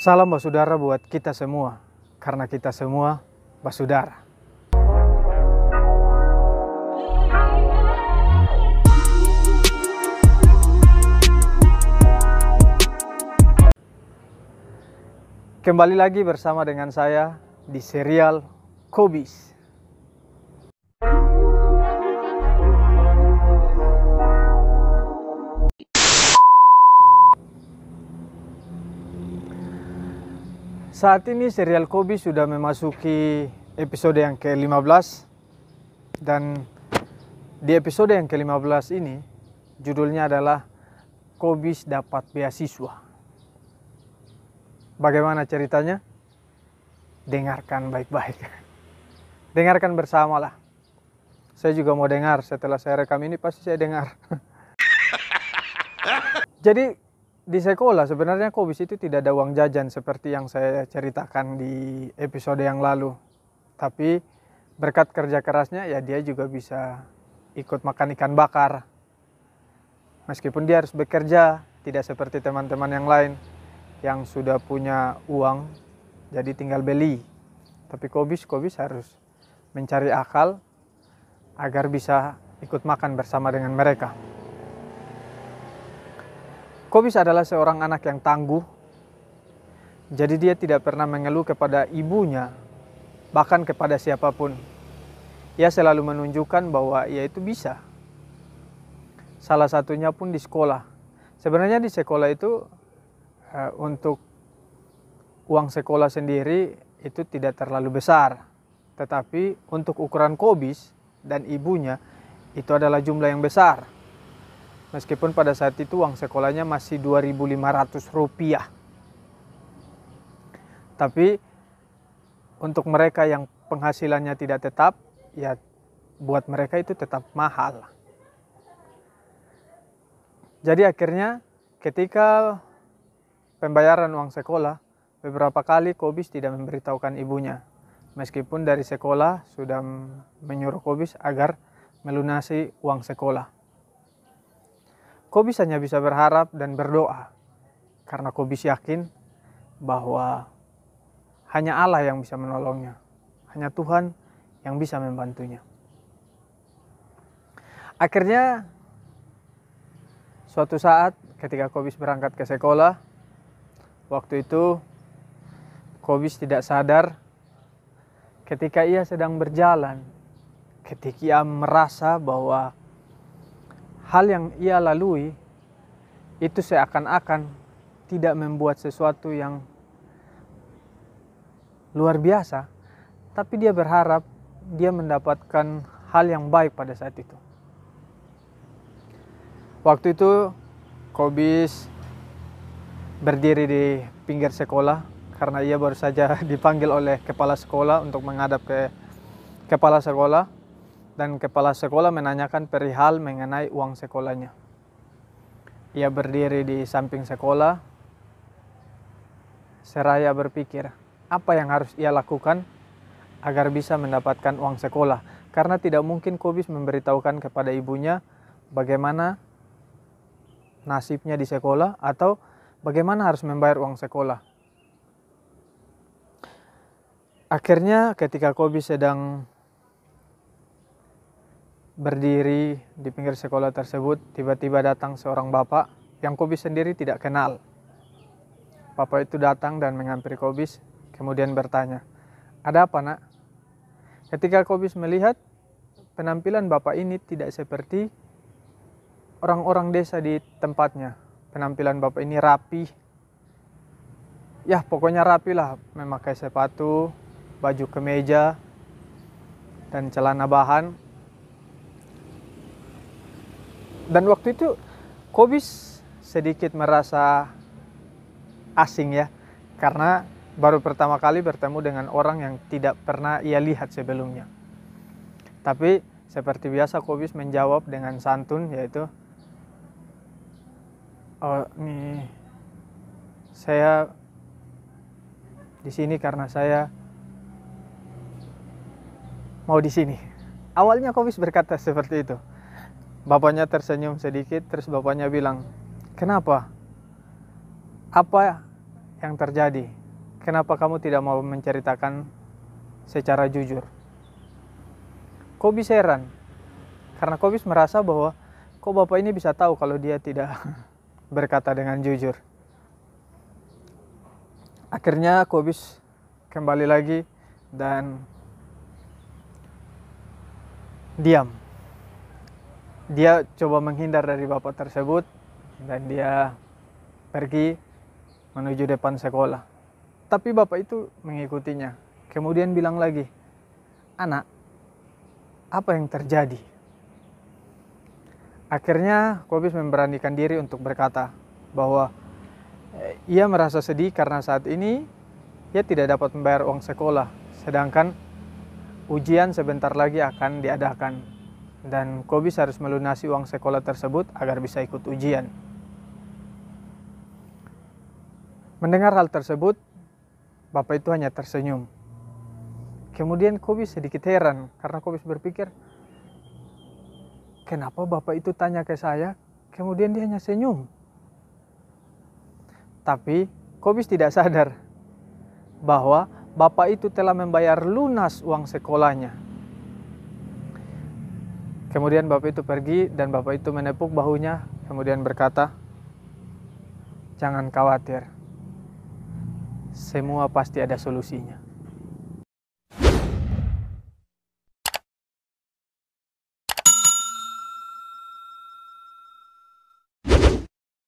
Salam basudara buat kita semua, karena kita semua basudara. Kembali lagi bersama dengan saya di serial Kobis. Saat ini serial Kobis sudah memasuki episode yang ke-15. Dan di episode yang ke-15 ini judulnya adalah Kobis dapat beasiswa. Bagaimana ceritanya? Dengarkan baik-baik. Dengarkan bersamalah. Saya juga mau dengar, setelah saya rekam ini pasti saya dengar. Jadi di sekolah sebenarnya Kobis itu tidak ada uang jajan seperti yang saya ceritakan di episode yang lalu. Tapi berkat kerja kerasnya ya dia juga bisa ikut makan ikan bakar. Meskipun dia harus bekerja, tidak seperti teman-teman yang lain yang sudah punya uang jadi tinggal beli. Tapi Kobis harus mencari akal agar bisa ikut makan bersama dengan mereka. Kobis adalah seorang anak yang tangguh, jadi dia tidak pernah mengeluh kepada ibunya, bahkan kepada siapapun. Ia selalu menunjukkan bahwa ia itu bisa. Salah satunya pun di sekolah. Sebenarnya di sekolah itu untuk uang sekolah sendiri itu tidak terlalu besar. Tetapi untuk ukuran Kobis dan ibunya itu adalah jumlah yang besar. Meskipun pada saat itu uang sekolahnya masih Rp2.500. Tapi untuk mereka yang penghasilannya tidak tetap, ya buat mereka itu tetap mahal. Jadi akhirnya ketika pembayaran uang sekolah, beberapa kali Kobis tidak memberitahukan ibunya. Meskipun dari sekolah sudah menyuruh Kobis agar melunasi uang sekolah. Kobis hanya bisa berharap dan berdoa karena Kobis yakin bahwa hanya Allah yang bisa menolongnya. Hanya Tuhan yang bisa membantunya. Akhirnya suatu saat ketika Kobis berangkat ke sekolah, waktu itu Kobis tidak sadar ketika ia sedang berjalan, ketika ia merasa bahwa hal yang ia lalui itu seakan-akan tidak membuat sesuatu yang luar biasa, tapi dia berharap dia mendapatkan hal yang baik pada saat itu. Waktu itu Kobis berdiri di pinggir sekolah karena ia baru saja dipanggil oleh kepala sekolah untuk menghadap ke kepala sekolah. Dan kepala sekolah menanyakan perihal mengenai uang sekolahnya. Ia berdiri di samping sekolah, seraya berpikir apa yang harus ia lakukan agar bisa mendapatkan uang sekolah. Karena tidak mungkin Kobis memberitahukan kepada ibunya bagaimana nasibnya di sekolah atau bagaimana harus membayar uang sekolah. Akhirnya ketika Kobis sedang berdiri di pinggir sekolah tersebut, tiba-tiba datang seorang bapak yang Kobis sendiri tidak kenal. Bapak itu datang dan menghampiri Kobis, kemudian bertanya, "Ada apa, Nak?" Ketika Kobis melihat penampilan bapak ini tidak seperti orang-orang desa di tempatnya. Penampilan bapak ini rapi. Ya, pokoknya rapi lah, memakai sepatu, baju kemeja, dan celana bahan. Dan waktu itu Kobis sedikit merasa asing ya, karena baru pertama kali bertemu dengan orang yang tidak pernah ia lihat sebelumnya. Tapi seperti biasa Kobis menjawab dengan santun, yaitu, "Oh, ini saya di sini karena saya mau di sini." Awalnya Kobis berkata seperti itu. Bapaknya tersenyum sedikit, terus bapaknya bilang, "Kenapa? Apa yang terjadi? Kenapa kamu tidak mau menceritakan secara jujur? Kobis heran, karena Kobis merasa bahwa kok bapak ini bisa tahu kalau dia tidak berkata dengan jujur. Akhirnya Kobis kembali lagi dan diam. Dia coba menghindar dari bapak tersebut dan dia pergi menuju depan sekolah. Tapi bapak itu mengikutinya. Kemudian bilang lagi, "Anak, apa yang terjadi?" Akhirnya Kobis memberanikan diri untuk berkata bahwa ia merasa sedih karena saat ini ia tidak dapat membayar uang sekolah, sedangkan ujian sebentar lagi akan diadakan dan Kobis harus melunasi uang sekolah tersebut agar bisa ikut ujian. Mendengar hal tersebut, bapak itu hanya tersenyum. Kemudian Kobis sedikit heran karena Kobis berpikir, kenapa bapak itu tanya ke saya, kemudian dia hanya senyum. Tapi Kobis tidak sadar bahwa bapak itu telah membayar lunas uang sekolahnya. Kemudian bapak itu pergi dan bapak itu menepuk bahunya, kemudian berkata, "Jangan khawatir, semua pasti ada solusinya."